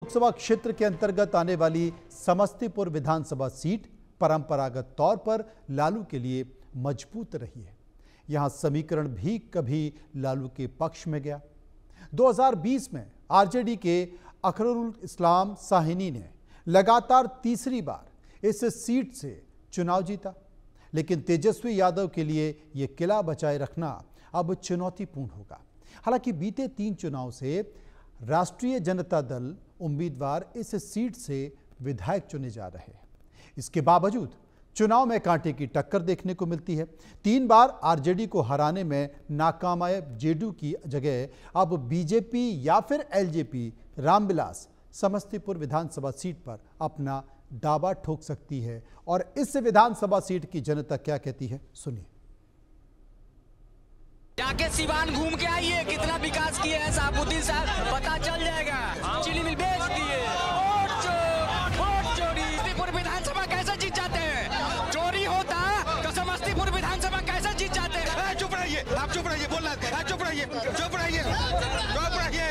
लोकसभा क्षेत्र के अंतर्गत आने वाली समस्तीपुर विधानसभा सीट परंपरागत तौर पर लालू के लिए मजबूत रही है। यहां समीकरण भी कभी लालू के पक्ष में गया। 2020 में आरजेडी के अखरुल इस्लाम साहिनी ने लगातार तीसरी बार इस सीट से चुनाव जीता, लेकिन तेजस्वी यादव के लिए यह किला बचाए रखना अब चुनौतीपूर्ण होगा। हालांकि बीते 3 चुनाव से राष्ट्रीय जनता दल उम्मीदवार इस सीट से विधायक चुने जा रहे हैं। इसके बावजूद चुनाव में कांटे की टक्कर देखने को मिलती है। 3 बार आरजेडी को हराने में नाकामयाब जेडीयू की जगह अब बीजेपी या फिर एलजेपी रामविलास समस्तीपुर विधानसभा सीट पर अपना दावा ठोक सकती है। और इस विधानसभा सीट की जनता क्या कहती है, सुनिए। जाके सिवान घूम के आइए, कितना विकास किए हैं साहबुद्दीन साहब, पता चल जाएगा। चीनी मिल बेच दिए, वोट चोरी। समस्तीपुर विधानसभा कैसे जीत जाते हैं? चोरी होता तो समस्तीपुर विधानसभा कैसे जीत जाते हैं? चुप रहिए, आप चुप रहिए, बोलना चुप रहिए, चुप रहिए, चुप रहिए,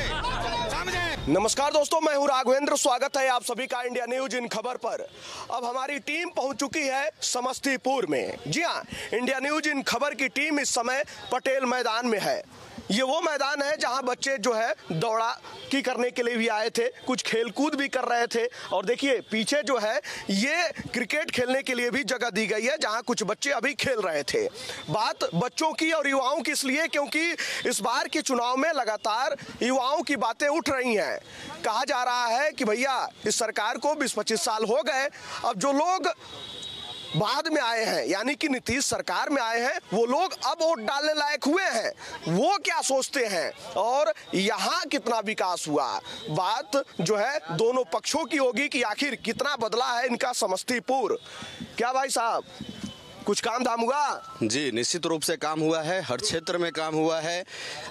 समझे। नमस्कार दोस्तों, मैं हूं राघवेंद्र। स्वागत है आप सभी का इंडिया न्यूज इन खबर पर। अब हमारी टीम पहुंच चुकी है समस्तीपुर में। जी हां, इंडिया न्यूज इन खबर की टीम इस समय पटेल मैदान में है। ये वो मैदान है जहां बच्चे जो है दौड़ा की करने के लिए भी आए थे, कुछ खेलकूद भी कर रहे थे। और देखिए पीछे जो है ये क्रिकेट खेलने के लिए भी जगह दी गई है, जहां कुछ बच्चे अभी खेल रहे थे। बात बच्चों की और युवाओं की इसलिए क्योंकि इस बार के चुनाव में लगातार युवाओं की बातें उठ रही हैं। कहा जा रहा है कि भैया इस सरकार को 20-25 साल हो गए, अब जो लोग बाद में आए हैं यानी कि नीतीश सरकार में आए हैं, वो लोग अब वोट डालने लायक हुए हैं, वो क्या सोचते हैं और यहाँ कितना विकास हुआ। बात जो है दोनों पक्षों की होगी कि आखिर कितना बदला है इनका समस्तीपुर। क्या भाई साहब, कुछ काम धाम हुआ? जी, निश्चित रूप से काम हुआ है, हर क्षेत्र में काम हुआ है।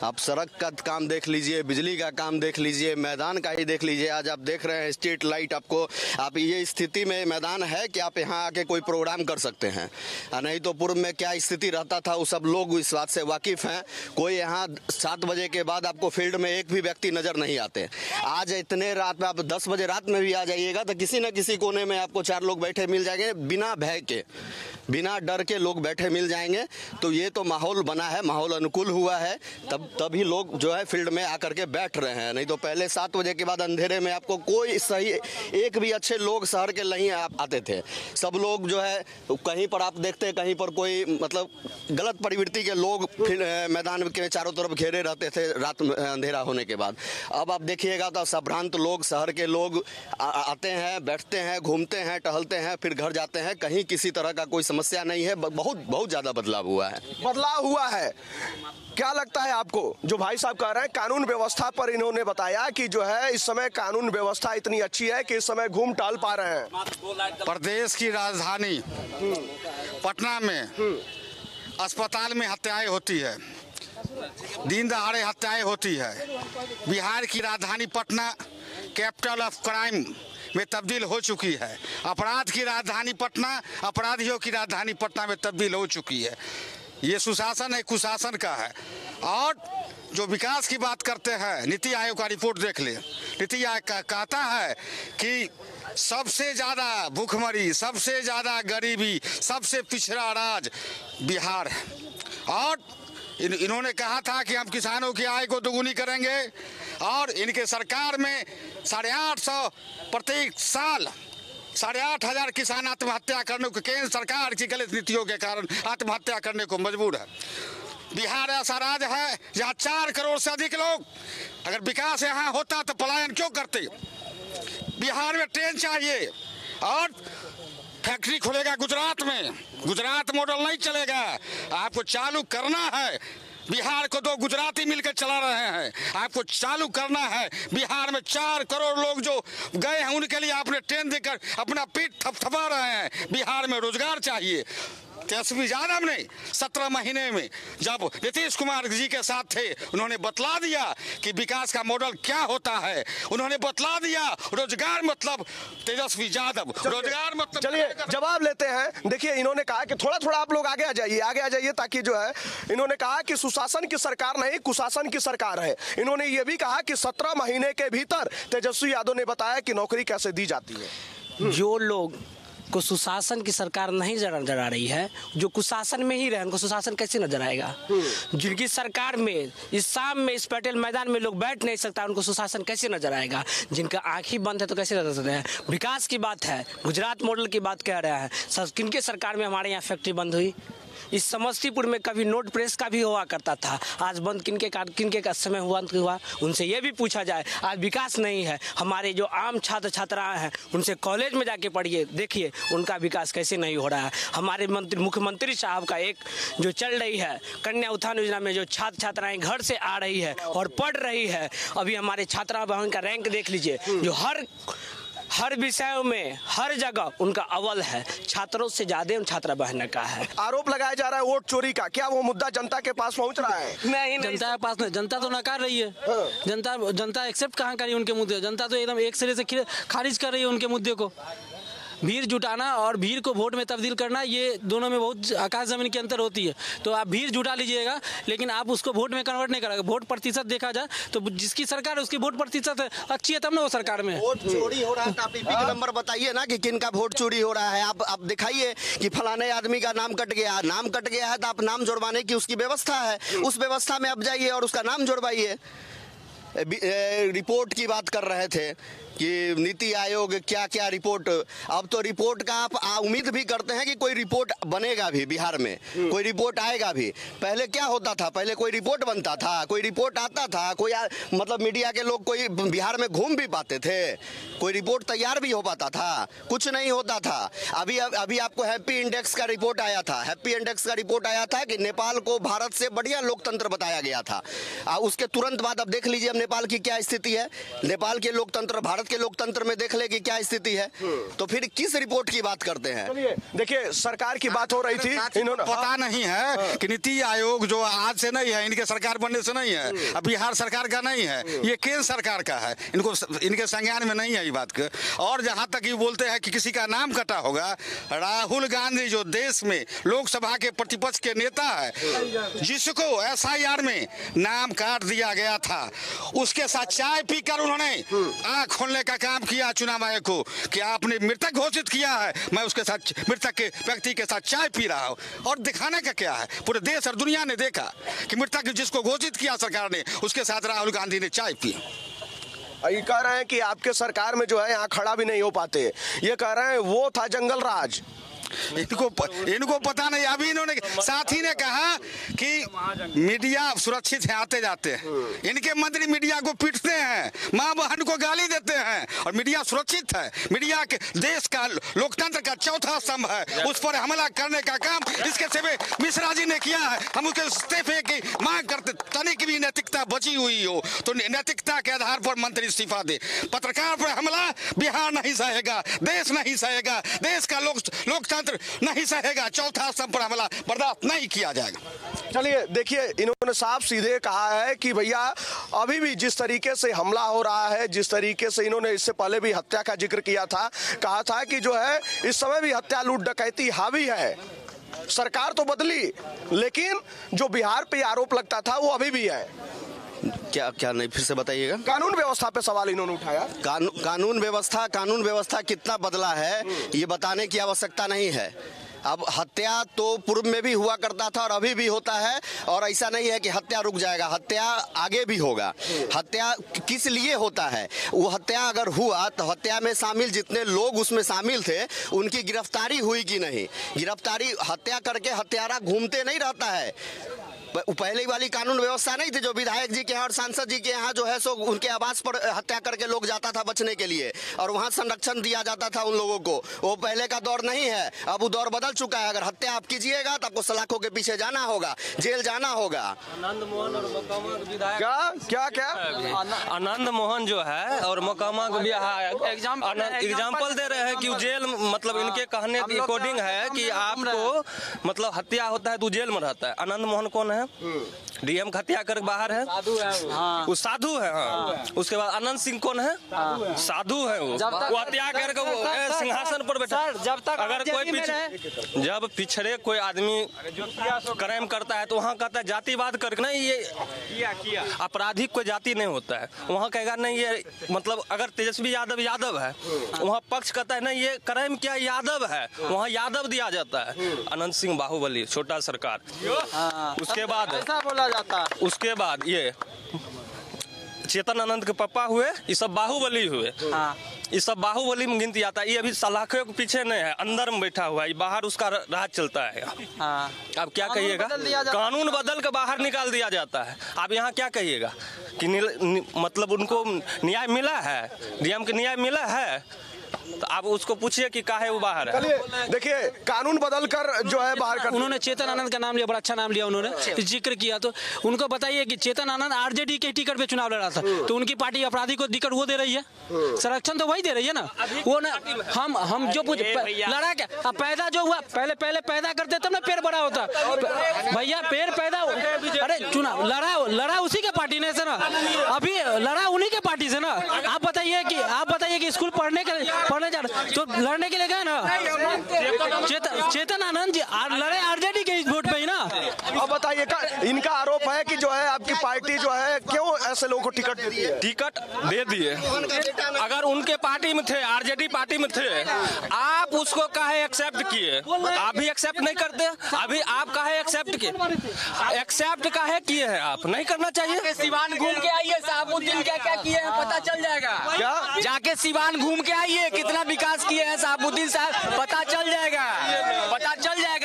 आप सड़क का काम देख लीजिए, बिजली का काम देख लीजिए, मैदान का ही देख लीजिए। आज आप देख रहे हैं स्ट्रीट लाइट, आपको आप ये स्थिति में मैदान है कि आप यहाँ आके कोई प्रोग्राम कर सकते हैं। नहीं तो पूर्व में क्या स्थिति रहता था वो सब लोग इस बात से वाकिफ हैं। कोई यहाँ 7 बजे के बाद आपको फील्ड में एक भी व्यक्ति नजर नहीं आते। आज इतने रात में आप 10 बजे रात में भी आ जाइएगा तो किसी न किसी कोने में आपको 4 लोग बैठे मिल जाएंगे, बिना भय के, बिना डर के लोग बैठे मिल जाएंगे। तो ये तो माहौल बना है, माहौल अनुकूल हुआ है, तभी लोग जो है फील्ड में आकर के बैठ रहे हैं। नहीं तो पहले 7 बजे के बाद अंधेरे में आपको कोई सही एक भी अच्छे लोग शहर के नहीं आते थे। सब लोग जो है कहीं पर आप देखते हैं, कहीं पर कोई मतलब गलत प्रवृत्ति के लोग मैदान के चारों तरफ घेरे रहते थे रात में अंधेरा होने के बाद। अब आप देखिएगा तो संभ्रांत लोग, शहर के लोग आते हैं, बैठते हैं, घूमते हैं, टहलते हैं, फिर घर जाते हैं। कहीं किसी तरह का कोई समस्या नहीं है। बहुत ज्यादा बदलाव हुआ है। बदलाव हुआ है। क्या लगता है आपको? जो भाई साहब कह रहे हैं कानून व्यवस्था पर, इन्होंने बताया कि जो है इस समय कानून व्यवस्था इतनी अच्छी है कि इस समय घूम टहल पा रहे हैं। प्रदेश की राजधानी पटना में अस्पताल में हत्याएं होती है, दिन दहाड़े हत्याएं होती है। बिहार की राजधानी पटना कैपिटल ऑफ क्राइम में तब्दील हो चुकी है। अपराध की राजधानी पटना, अपराधियों की राजधानी पटना में तब्दील हो चुकी है। ये सुशासन है, कुशासन का है। और जो विकास की बात करते हैं, नीति आयोग का रिपोर्ट देख ले। नीति आयोग कहता है कि सबसे ज्यादा भूखमरी, सबसे ज्यादा गरीबी, सबसे पिछड़ा राज्य बिहार है। और इन्होंने कहा था कि हम किसानों की आय को दोगुनी करेंगे और इनके सरकार में 850 प्रति साल 8,500 किसान आत्महत्या करने को, केंद्र सरकार की गलत नीतियों के कारण आत्महत्या करने को मजबूर है। बिहार ऐसा राज्य है जहाँ 4 करोड़ से अधिक लोग, अगर विकास यहाँ होता तो पलायन क्यों करते। बिहार में ट्रेन चाहिए और फैक्ट्री खुलेगा गुजरात में, गुजरात मॉडल नहीं चलेगा, आपको चालू करना है। बिहार को 2 गुजराती मिलकर चला रहे हैं, आपको चालू करना है। बिहार में 4 करोड़ लोग जो गए हैं उनके लिए आपने ट्रेन देकर अपना पीठ थपथपा रहे हैं। बिहार में रोजगार चाहिए। तेजस्वी यादव ने 17 महीने में जब नीतीश कुमार जी के साथ थे, उन्होंने बतला दिया कि विकास का मॉडल क्या होता है। उन्होंने बतला दिया रोजगार मतलब तेजस्वी यादव, रोजगार मतलब। चलिए जवाब लेते हैं। देखिए इन्होंने कहा कि थोड़ा थोड़ा आप लोग आगे आ जाइए ताकि जो है, इन्होंने कहा कि सुशासन की सरकार नहीं कुशासन की सरकार है। इन्होंने ये भी कहा कि 17 महीने के भीतर तेजस्वी यादव ने बताया कि नौकरी कैसे दी जाती है। जो लोग को सुशासन की सरकार नहीं नजर आ रही है, जो कुशासन में ही रहे, उनको सुशासन कैसे नजर आएगा? जिनकी सरकार में इस शाम में इस पटेल मैदान में लोग बैठ नहीं सकता, उनको सुशासन कैसे नजर आएगा? जिनका आँख ही बंद है तो कैसे नजर सकते हैं? विकास की बात है, गुजरात मॉडल की बात कह रहा है। किनके सरकार में हमारे यहाँ फैक्ट्री बंद हुई? इस समस्तीपुर में कभी नोट प्रेस का भी हुआ करता था, आज बंद किनके का समय हुआ? उनसे ये भी पूछा जाए। आज विकास नहीं है। हमारे जो आम छात्र छात्राएं हैं, उनसे कॉलेज में जाके पढ़िए, देखिए उनका विकास कैसे नहीं हो रहा है। हमारे मुख्यमंत्री साहब का एक जो चल रही है कन्या उत्थान योजना में, जो छात्र छात्राएं घर से आ रही है और पढ़ रही है, अभी हमारे छात्रा बहन का रैंक देख लीजिए, जो हर विषयों में हर जगह उनका अव्वल है। छात्रों से ज्यादा छात्रा बहन का है। आरोप लगाया जा रहा है वोट चोरी का, क्या वो मुद्दा जनता के पास पहुंच रहा है? नहीं, जनता के पास नहीं, जनता तो नकार रही है। जनता एक्सेप्ट कहाँ करी उनके मुद्दे? जनता तो एकदम एक सिरे से खारिज कर रही है उनके मुद्दे को। भीड़ जुटाना और भीड़ को वोट में तब्दील करना, ये दोनों में बहुत आकाश जमीन की अंतर होती है। तो आप भीड़ जुटा लीजिएगा, लेकिन आप उसको वोट में कन्वर्ट नहीं करेंगे। वोट प्रतिशत देखा जाए तो जिसकी सरकार है उसकी वोट प्रतिशत अच्छी है, तब ना वो सरकार में। वोट चोरी हो रहा है तो आप ईपी का नंबर बताइए ना कि किन का वोट चोरी हो रहा है। आप दिखाइए कि फलाने आदमी का नाम कट गया है तो आप नाम जुड़वाने की उसकी व्यवस्था है, उस व्यवस्था में आप जाइए और उसका नाम जुड़वाइए। रिपोर्ट की बात कर रहे थे कि नीति आयोग क्या क्या रिपोर्ट, अब तो रिपोर्ट का आप उम्मीद भी करते हैं कि कोई रिपोर्ट बनेगा भी बिहार में, कोई रिपोर्ट आएगा भी। पहले क्या होता था? पहले कोई रिपोर्ट बनता था, कोई रिपोर्ट आता था, कोई मतलब मीडिया के लोग कोई बिहार में घूम भी पाते थे, कोई रिपोर्ट तैयार भी हो पाता था, कुछ नहीं होता था। अभी आपको हैप्पी इंडेक्स का रिपोर्ट आया था। हैप्पी इंडेक्स का रिपोर्ट आया था कि नेपाल को भारत से बढ़िया लोकतंत्र बताया गया था। उसके तुरंत बाद अब देख लीजिए अब नेपाल की क्या स्थिति है। नेपाल के लोकतंत्र भारत के लोकतंत्र में देख ले कि क्या स्थिति है। तो फिर किस रिपोर्ट की बात करते हैं? देखिए सरकार की बात हो रही थी, इन्होंने पता नहीं है कि नीति आयोग जो आज से नहीं है, इनके सरकार बनने से नहीं है, अब बिहार सरकार का नहीं है, ये केंद्र सरकार का है। इनके संज्ञान में नहीं है ये बात के। और जहां तक ये बोलते हैं कि किसी का नाम कटा होगा, राहुल गांधी जो देश में लोकसभा के प्रतिपक्ष के नेता है, जिसको SIR में नाम काट दिया गया था, उसके साथ चाय पीकर उन्होंने आंख खोलने का काम किया चुनाव आयोग को कि आपने मृतक घोषित किया है, मैं उसके साथ मृतक के व्यक्ति के साथ चाय पी रहा हूं। और दिखाने का क्या है? पूरे देश और दुनिया ने देखा कि मृतक जिसको घोषित किया सरकार ने, उसके साथ राहुल गांधी ने चाय पी। ये कह रहे हैं कि आपके सरकार में जो है यहाँ खड़ा भी नहीं हो पाते। ये कह रहे हैं वो था जंगल राज। इनको पता नहीं। अभी इन्होंने साथी ने कहा कि मीडिया सुरक्षित है, आते जाते हैं। इनके मंत्री मीडिया को पीटते हैं, माँ बहन को गाली देते हैं, और मीडिया सुरक्षित है। मीडिया के देश का लोकतंत्र का चौथा स्तंभ है, उस पर हमला करने का काम इसके सेवे मिश्रा जी ने किया है। हम उसके इस्तीफे की मांग करते, तनिक भी नैतिकता बची हुई हो तो नैतिकता के आधार पर मंत्री इस्तीफा दे। पत्रकार पर हमला बिहार नहीं सहेगा, देश नहीं सहेगा, देश का लोकतंत्र नहीं सहेगा। चौथा स्तंभ पर हमला बर्दाश्त नहीं किया जाएगा। चलिए देखिए, इन्होंने साफ सीधे कहा है कि भैया अभी भी जिस तरीके से हमला हो रहा है, जिस तरीके से इन्होंने इससे पहले भी हत्या का जिक्र किया था, कहा था कि जो है इस समय भी हत्या लूट डकैती हावी है। सरकार तो बदली, लेकिन जो बिहार पे आरोप लगता था वो अभी भी है। क्या नहीं, फिर से बताइएगा। कानून व्यवस्था पे सवाल इन्होंने उठाया। कानून व्यवस्था कितना बदला है ये बताने की आवश्यकता नहीं है। अब हत्या तो पूर्व में भी हुआ करता था और अभी भी होता है, और ऐसा नहीं है कि हत्या रुक जाएगा, हत्या आगे भी होगा। हत्या किस लिए होता है? वो हत्या अगर हुआ तो हत्या में शामिल जितने लोग उसमें शामिल थे उनकी गिरफ्तारी हुई कि नहीं? गिरफ्तारी, हत्या करके हत्यारा घूमते नहीं रहता है। पहले वाली कानून व्यवस्था नहीं थी जो विधायक जी के यहाँ और सांसद जी के यहाँ जो है सो उनके आवास पर हत्या करके लोग जाता था बचने के लिए, और वहाँ संरक्षण दिया जाता था उन लोगों को। वो पहले का दौर नहीं है, अब वो दौर बदल चुका है। अगर हत्या आप कीजिएगा तो आपको सलाखों के पीछे जाना होगा, जेल जाना होगा। आनंद मोहन और मोकामा के विधायक क्या आनंद मोहन जो है और मोकामा को भी एग्जाम्पल दे रहे हैं कि जेल, मतलब इनके कहने की कोडिंग है कि आपको मतलब हत्या होता है तो जेल में रहता है। आनंद मोहन कौन है? डीएम का हत्या कर बाहर है, वो साधु है। हाँ। उसके बाद आनंद सिंह कौन है? साधु है। वो हत्या करके सिंहासन पर बैठा। जब तक अगर कोई जब पिछड़े कोई आदमी क्राइम करता है तो वहाँ कहता है जातिवाद करके नहीं, ये आपराधिक कोई जाति नहीं होता है। वहाँ कहेगा नहीं ये मतलब अगर तेजस्वी यादव है, वहाँ पक्ष कहता है नहीं ये क्राइम क्या यादव है, वहाँ यादव दिया जाता है। अनंत सिंह बाहुबली, छोटा सरकार। उसके बाद ऐसा बोला जाता है। उसके बाद ये चेतन आनंद के पापा हुए, ये सब बाहुबली हुए। ये सब बाहुबली में गिनती आता है। ये अभी सलाखों के पीछे नहीं है, अंदर में बैठा हुआ है, बाहर उसका राज चलता है। अब क्या कहिएगा? कानून बदल के बाहर निकाल दिया जाता है। आप यहाँ क्या कहिएगा कि मतलब उनको न्याय मिला है, डीएम के न्याय मिला है? तो आप उसको पूछिए कि काहे वो बाहर है। देखिए कानून बदल कर जो है बाहर कर। उन्होंने चेतन आनंद का नाम लिया, बड़ा अच्छा नाम लिया उन्होंने, जिक्र किया। तो उनको बताइए कि चेतन आनंद आरजेडी के टिकट पे चुनाव लड़ा था, तो उनकी पार्टी अपराधी को टिकट वो दे रही है, संरक्षण तो वही दे रही है ना। वो ना हम जो लड़ा क्या, अब पैदा जो हुआ पहले पैदा करते तब ना पेड़ बड़ा होता भैया। पेड़ पैदा, अरे चुनाव लड़ा उसी के पार्टी ने से ना, अभी लड़ा उन्हीं के पार्टी से ना। आप बताइए कि स्कूल पढ़ने जा रहे तो लड़ने के लिए गए ना। चेतन आनंद जी लड़े आरजेडी के वोट पे ही ना। अब बताइए इनका आरोप है कि जो है आपकी पार्टी जो है क्यों ऐसे लोगों को टिकट देती है? टिकट दे दिए। अगर उनके पार्टी में थे, आरजेडी पार्टी में थे, आप उसको काहे एक्सेप्ट किए? आप भी एक्सेप्ट नहीं करते। अभी आप काहे एक्सेप्ट किए? एक्सेप्ट काहे किए हैं? आप नहीं करना चाहिए। सिवान घूम के आइए, साहबुद्दीन क्या क्या किए हैं पता चल जाएगा। क्या जाके सिवान घूम के आइए, कितना विकास किए हैं साहबुद्दीन साहब, पता चल जाएगा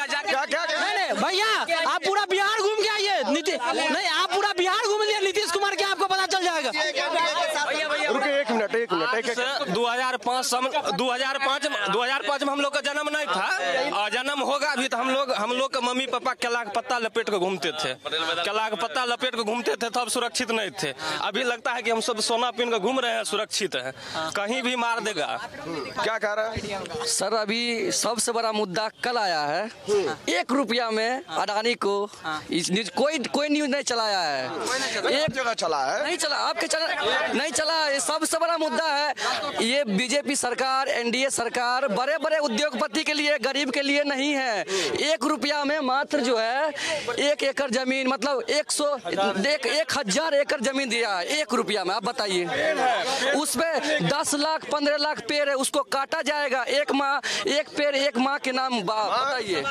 जाके। क्या नहीं भैया, आप पूरा बिहार घूम के आइए। नहीं, आप पूरा बिहार घूम लीजिए, नीतीश कुमार के आपको पता चल जाएगा। रुकिए एक मिनट। 2005 में हम लोग का जन्म नहीं था, और जन्म होगा अभी तो हम लोग का मम्मी पापा केला का पत्ता लपेट के घूमते थे। केला का पत्ता लपेट के घूमते थे तब सुरक्षित नहीं थे। अभी लगता है कि हम सब सोना पहन के घूम रहे हैं, सुरक्षित है, कहीं भी मार देगा। क्या कह रहा है सर? अभी सबसे बड़ा मुद्दा कल आया है, 1 रुपया में अडानी को कोई न्यूज नहीं चलाया है। एक जगह चला है, नहीं चला, आपके नहीं चला। ये सबसे बड़ा मुद्दा है। ये बीजेपी सरकार, एनडीए सरकार बड़े बड़े उद्योगपति के लिए, गरीब के लिए नहीं है। 1 रुपया में मात्र जो है 1 एकड़ जमीन, मतलब 1000 एकड़ जमीन दिया है 1 रुपया में। आप बताइए, उसमें 10 लाख 15 लाख पेड़ है, उसको काटा जाएगा। एक पेड़ 1 माह के नाम, बताइए।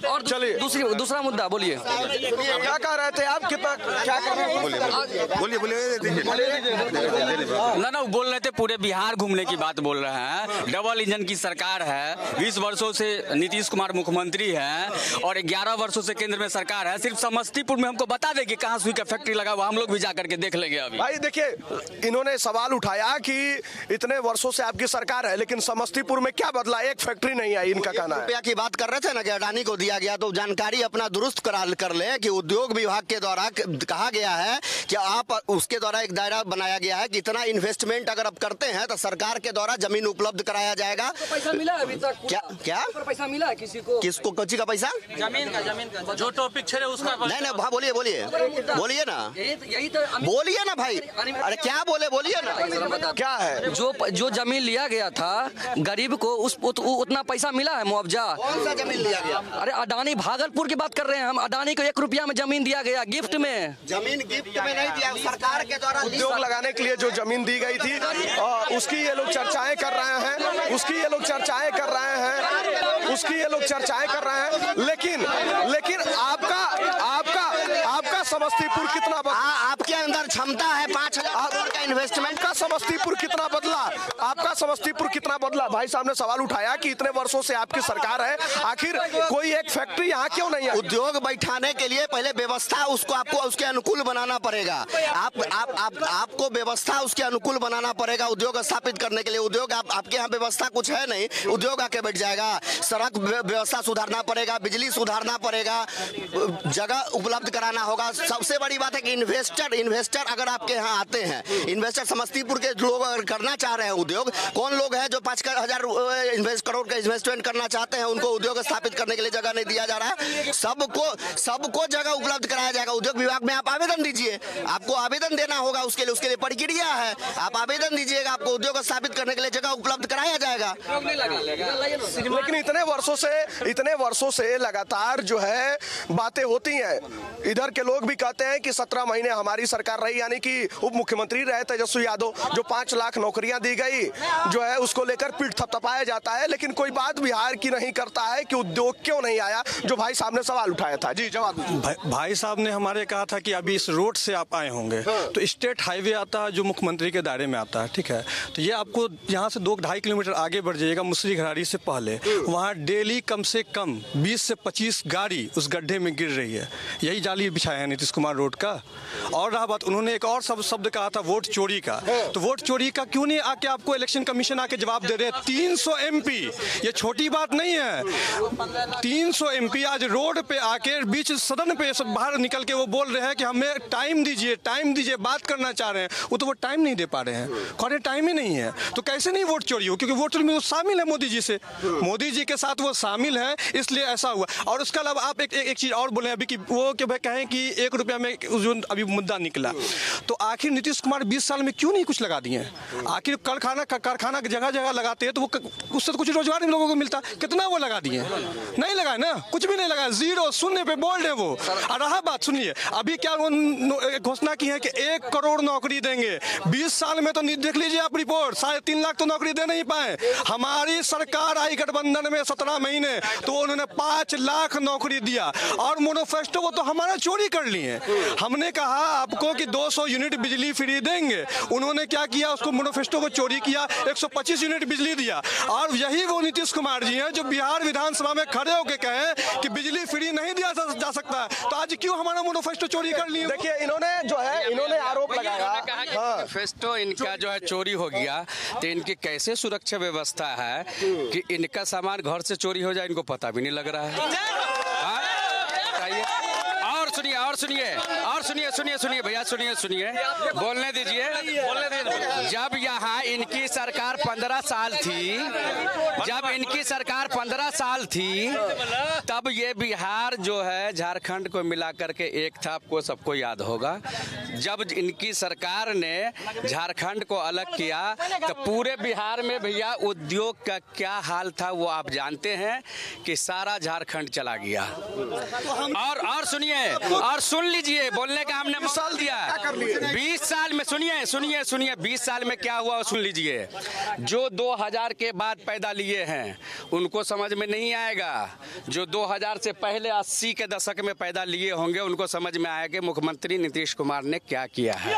और चलिए दूसरा मुद्दा बोलिए, क्या कह रहे थे आप? कितना क्या कर रहे हैं? ना बोल रहे थे पूरे बिहार घूमने की बात बोल रहे हैं। डबल इंजन की सरकार है, 20 वर्षों से नीतीश कुमार मुख्यमंत्री हैं और 11 वर्षों से केंद्र में सरकार है। सिर्फ समस्तीपुर में हमको बता दें कि कहाँ सुई का फैक्ट्री लगा हुआ, हम लोग भी जाकर के देख लेंगे। अभी भाई देखिए, इन्होंने सवाल उठाया कि इतने वर्षों से आपकी सरकार है लेकिन समस्तीपुर में क्या बदला? एक फैक्ट्री नहीं आई, इनका कहना है। रुपया की बात कर रहे थे ना कि अडानी को दिया गया, तो जानकारी अपना दुरुस्त कर ले कि उद्योग विभाग के द्वारा कहा गया है कि आप उसके द्वारा एक दायरा बनाया गया है कि इतना इन्वेस्टमेंट अगर आप करते हैं तो सरकार के द्वारा जमीन उपलब्ध कराया जाएगा। पैसा मिला अभी तक? क्या पैसा मिला है किसको कच्ची का पैसा? जमीन का जो टॉपिक छेड़े उसका नहीं, हाँ बोलिए ना, यही तो बोलिए ना भाई। अरे क्या बोलिए ना, क्या है? जो जमीन लिया गया था गरीब को उतना पैसा मिला है मुआवजा? कौन सा जमीन लिया गया? अरे अडानी, भागलपुर की बात कर रहे हैं हम। अडानी को 1 रुपया में जमीन दिया गया, गिफ्ट में। जमीन गिफ्ट में नहीं दिया, सरकार के द्वारा उद्योग लगाने के लिए जो जमीन दी गई थी उसकी ये लोग चर्चाएं कर रहे हैं, लेकिन आपका समस्तीपुर कितना बदला? आपके अंदर क्षमता है 5000 करोड़ का इन्वेस्टमेंट का। समस्तीपुर कितना बदला? आपका समस्तीपुर कितना बदला? भाई साहब ने सवाल उठाया कि इतने वर्षों से आपकी सरकार है, आखिर कोई एक फैक्ट्री यहाँ क्यों नहीं है? उद्योग बैठाने के लिए पहले व्यवस्था उसको आपको उसके अनुकूल बनाना पड़ेगा। आपको व्यवस्था उसके अनुकूल बनाना पड़ेगा उद्योग स्थापित करने के लिए। उद्योग आपके यहाँ व्यवस्था कुछ है नहीं, उद्योग आके बैठ जाएगा। सड़क व्यवस्था सुधारना पड़ेगा, बिजली सुधारना पड़ेगा, जगह उपलब्ध कराना होगा। सबसे बड़ी बात है कि इन्वेस्टर अगर आपके यहाँ आते हैं, इन्वेस्टर समस्तीपुर के लोग अगर करना चाह रहे हैं उद्योग, कौन लोग हैं जो 5,000 करोड़ का इन्वेस्टमेंट करना चाहते हैं, उनको उद्योग स्थापित करने के लिए जगह नहीं दिया जा रहा है। सबको जगह उपलब्ध कराया जाएगा। उद्योग विभाग में आप आवेदन दीजिए, आपको आवेदन देना होगा, उसके लिए प्रक्रिया है। आप आवेदन दीजिएगा, आपको उद्योग स्थापित करने के लिए जगह उपलब्ध कराया जाएगा। लेकिन इतने वर्षों से लगातार जो है बातें होती हैं। इधर के लोग भी कहते हैं कि 17 महीने हमारी सरकार रही, यानी कि उप मुख्यमंत्री रहे तेजस्वी यादव, जो 5 लाख नौकरियां दी गई जो है उसको लेकर पीठ थपथपाया जाता है, लेकिन कोई बात बिहार की नहीं करता है कि उद्योग क्यों नहीं आया, जो भाई साहब ने सवाल उठाया था। जी जवाब। भाई साहब ने हमारे कहा था कि अभी इस रोड से आप आए होंगे, तो स्टेट हाईवे आता है जो मुख्यमंत्री के दायरे में आता है, ठीक है। तो ये आपको यहाँ से 2-2.5 किलोमीटर आगे बढ़ जाइएगा, मुसरी घरारी से पहले, वहाँ डेली कम से कम 20 से 25 गाड़ी उस गड्ढे में गिर रही है। यही जाली बिछाया है नीतीश कुमार रोड का। और रहा बात, उन्होंने एक और शब्द कहा था वोट चोरी का, तो वोट चोरी का क्यों नहीं आके आपको इलेक्शन कमीशन आके जवाब दे रहे हैं? 300 MP, ये छोटी बात नहीं है। 300 MP आज रोड पे आके बीच सदन पे बाहर निकल के वो बोल रहे हैं कि हमें टाइम दीजिए, बात करना चाह रहे हैं। वो तो वो टाइम नहीं दे पा रहे हैं, खड़े टाइम ही नहीं है। तो कैसे नहीं वोट चोरी हो? क्योंकि वोट चोरी में वो शामिल है मोदी जी से, मोदी जी के साथ वो शामिल है, इसलिए ऐसा हुआ। और उसके अलावा आप एक चीज और बोले अभी कि वो कि भाई कहें कि 1 रुपया में जो अभी मुद्दा निकला, तो आखिर नीतीश कुमार 20 साल में क्यों नहीं कुछ लगा दिए? आखिर कारखाना जगह जगह लगाते हैं तो वो उससे तो कुछ रोजगार इन लोगों को मिलता। कितना वो लगा दिए? नहीं लगाए ना, कुछ भी नहीं लगाया, 0 शून्य पे बोल्ड है वो। और रहा बात, सुनिए, अभी क्या घोषणा की है कि 1 करोड़ नौकरी देंगे। 20 साल में तो देख लीजिए आप रिपोर्ट, 3.5 लाख तो नौकरी दे नहीं पाए। हमारी सरकार आई गठबंधन में 17 महीने, तो उन्होंने 5 लाख नौकरी दिया। और मैनिफेस्टो वो तो हमारा चोरी कर लिए। हमने कहा आपको कि 200 यूनिट बिजली फ्री देंगे, उन्होंने क्या किया, उसको मैनिफेस्टो को चोरी किया, 125 यूनिट बिजली दिया। और यही वो नीतीश कुमार जी हैं जो बिहार विधानसभा में खड़े होकर कहे कि बिजली फ्री नहीं दिया जा सकता। तो आज क्यों हमारा मैनिफेस्टो चोरी कर लिए? देखिए इन्होंने आरोप लगाया, मैनिफेस्टो इनका जो है चोरी हो गया, तो इनकी कैसे सुरक्षा व्यवस्था है कि इनका सामान घर से चोरी हो जाए, इनको पता भी नहीं लग रहा है। सुनिए भैया, सुनिए, बोलने दीजिए। जब यहाँ इनकी सरकार 15 साल थी, तब ये बिहार जो है झारखंड को मिला करके एक था, आपको सबको याद होगा। जब इनकी सरकार ने झारखंड को अलग किया तो पूरे बिहार में भैया उद्योग का क्या हाल था वो आप जानते हैं कि सारा झारखंड चला गया। और सुनिए, और सुन लीजिए, बोलने का हमने मौका दिया। 20 साल में सुनिए 20 साल में क्या हुआ सुन लीजिए। जो 2000 के बाद पैदा लिए हैं उनको समझ में नहीं आएगा, जो 2000 से पहले 80 के दशक में पैदा लिए होंगे उनको समझ में आएगा कि मुख्यमंत्री नीतीश कुमार ने क्या किया है।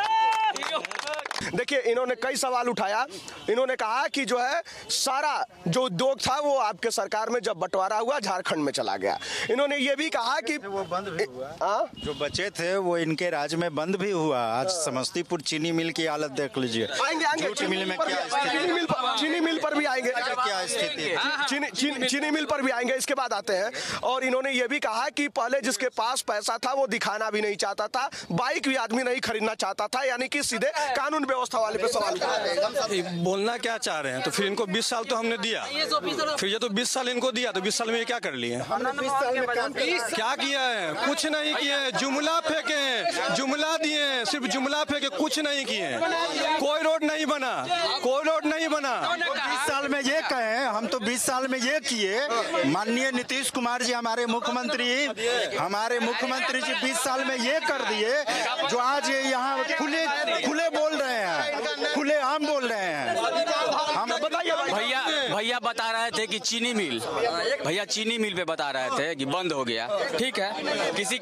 देखिए इन्होंने कई सवाल उठाया। इन्होंने कहा कि जो है सारा जो उद्योग था वो आपके सरकार में जब बंटवारा हुआ झारखंड में चला गया। इन्होंने ये भी कहा कि वो बंद भी हुआ, जो बचे थे वो इनके राज्य में बंद भी हुआ। आज समस्तीपुर चीनी मिल की हालत देख लीजिए। आएंगे मिल में क्या चीनी मिल पर भी आएंगे, क्या स्थिति चीनी मिल पर भी आएंगे, इसके बाद आते हैं। और इन्होंने ये भी कहा कि पहले जिसके पास पैसा था वो दिखाना भी नहीं चाहता था, बाइक भी आदमी नहीं खरीदना चाहता था, यानी कि सीधे कानून व्यवस्था वाले पे सवाल बोलना क्या चाह रहे हैं। तो फिर इनको 20 साल तो हमने दिया, फिर ये तो 20 साल इनको दिया, तो 20 साल में ये क्या कर लिए? क्या किया है? कुछ नहीं किए। जुमला फेंके, जुमला दिए, सिर्फ जुमला फेंके, कुछ नहीं किए। कोई रोड नहीं बना, कोई रोड नहीं बना। 20 साल में ये कहें, हम तो 20 साल में ये किए। माननीय नीतीश कुमार जी हमारे मुख्यमंत्री जी 20 साल में ये कर दिए जो आज यहाँ खुले बोल रहे हैं, खुले आम बोल रहे हैं। हम भैया भैया बता रहे थे कि चीनी मिल, भैया चीनी मिल पे बता रहे थे कि बंद हो गया। ठीक है, किसी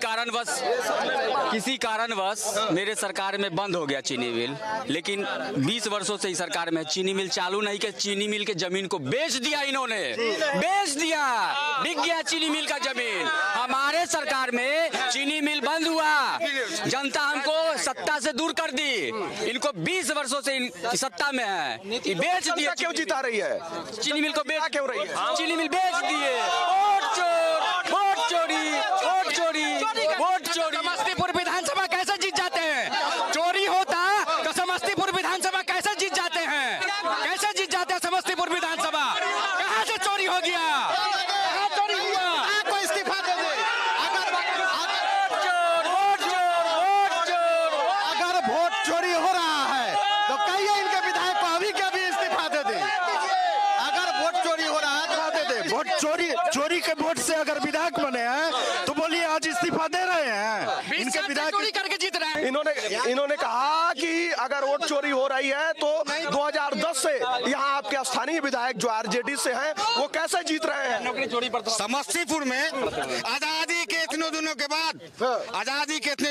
कारणवश मेरे सरकार में बंद हो गया चीनी मिल, लेकिन 20 वर्षों से इस सरकार में चीनी मिल चालू नहीं कि चीनी मिल के जमीन को बेच दिया, इन्होंने बेच दिया, बिक गया चीनी मिल का जमीन। हमारे सरकार में चीनी मिल बंद हुआ, जनता हमको सत्ता से दूर कर दी, इनको 20 वर्षों से सत्ता में है, बेच दिए। क्यों जिता रही है चीनी मिल को? बेच क्यों रही है? चीनी मिल बेच दिए। वोट चोर, वोट चोरी, वोट चोरी, वोट चोरी। समस्तीपुर विधानसभा कैसे जीत जाते हैं? चोरी होता तो समस्तीपुर विधानसभा कैसे जीत जाते हैं? कैसे जीत जाते हैं समस्तीपुर विधानसभा? कहाँ से चोरी हो गया? कहाँ चोरी हुआ? आपको इस्तीफा दे दे। अगर वोट चोरी हो रहा है तो कहिए इनके विधायक को अभी के अभी इस्तीफा दे दे। अगर वोट चोरी हो रहा है तो दे दे। वोट चोरी के वोट से अगर विधायक बने हैं तो बोलिए आज इस्तीफा दे रहे हैं। इनके विधायक चोरी करके जीत रहे हैं। इन्होंने कहा कि अगर वोट चोरी हो रही है तो 2010 से यहाँ आपके स्थानीय विधायक जो आरजेडी से हैं वो कैसे जीत रहे हैं? समस्तीपुर में आजादी के इतने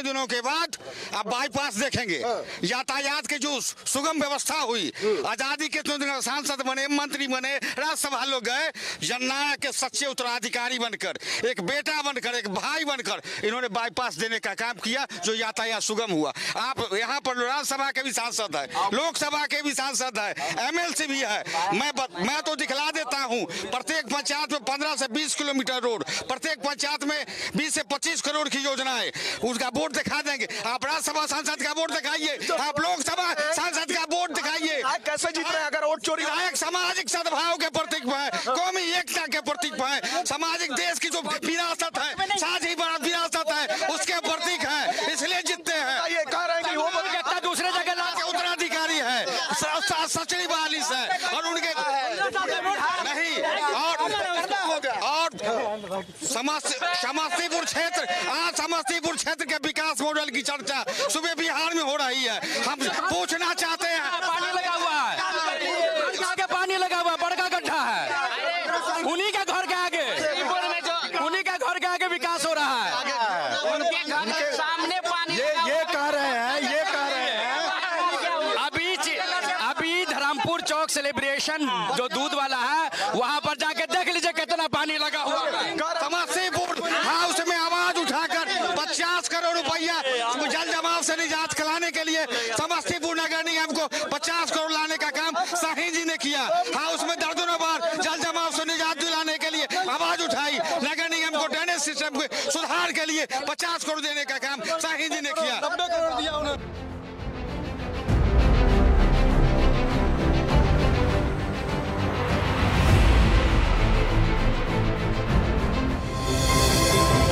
दिनों के बाद अब बाईपास देखेंगे, यातायात की जो सुगम व्यवस्था हुई, आजादी के इतने दिनों सांसद बने, मंत्री बने, राज्यसभा लोग गए, जननायक के सच्चे उत्तराधिकारी बनकर, एक बेटा बनकर, एक भाई बनकर इन्होंने बाईपास देने का काम किया, जो यातायात सुगम हुआ। आप यहाँ पर राज्यसभा के भी सांसद है, लोकसभा के भी सांसद है, एमएलसी भी है। मैं तो दिखला देता हूँ, प्रत्येक पंचायत में 15 से 20 किलोमीटर रोड, प्रत्येक पंचायत में 20 से 25 करोड़ की योजना है, उसका बोर्ड दिखा देंगे। आप राज्यसभा सांसद का बोर्ड दिखाइए, आप लोकसभा सांसद का बोर्ड दिखाइए। कैसे जीत रहे हैं अगर वोट चोरी? एक सामाजिक सद्भाव के प्रतीक है, कौमी एकता के प्रतीक है, सामाजिक देश की जो विरासत है, साझी विरासत है, उसके प्रतीक है, इसलिए जीतते हैं। ये कह रहे हैं कि वो व्यक्ति दूसरे जगह के उत्तराधिकारी है, सचरी वालिस है, और उनके नहीं। और समस्तीपुर क्षेत्र के विकास मॉडल की चर्चा सुबह बिहार में हो रही है। हम पूछना चाहते हैं, पानी लगा हुआ है, पानी लगा हुआ, बड़का गड्ढा है, उन्हीं के घर के आगे, उन्हीं के घर के आगे विकास हो रहा है। उनके घर के सामने पानी ये कह रहे हैं अभी धर्मपुर चौक सेलिब्रेशन जो दूध वाला है, वहाँ पर जाके देख लीजिए कितना पानी लगा हुआ है। समस्तीपुर हाउस में आवाज उठाकर 50 करोड़ रुपया जल जमाव से निजात कराने के लिए समस्तीपुर नगर निगम को 50 करोड़ लाने का काम शाहीन जी ने किया। हाउस में दर्जनों बार जल जमाव से निजात दिलाने के लिए आवाज उठाई, नगर निगम को ड्रेनेज सिस्टम के सुधार के लिए 50 करोड़ देने का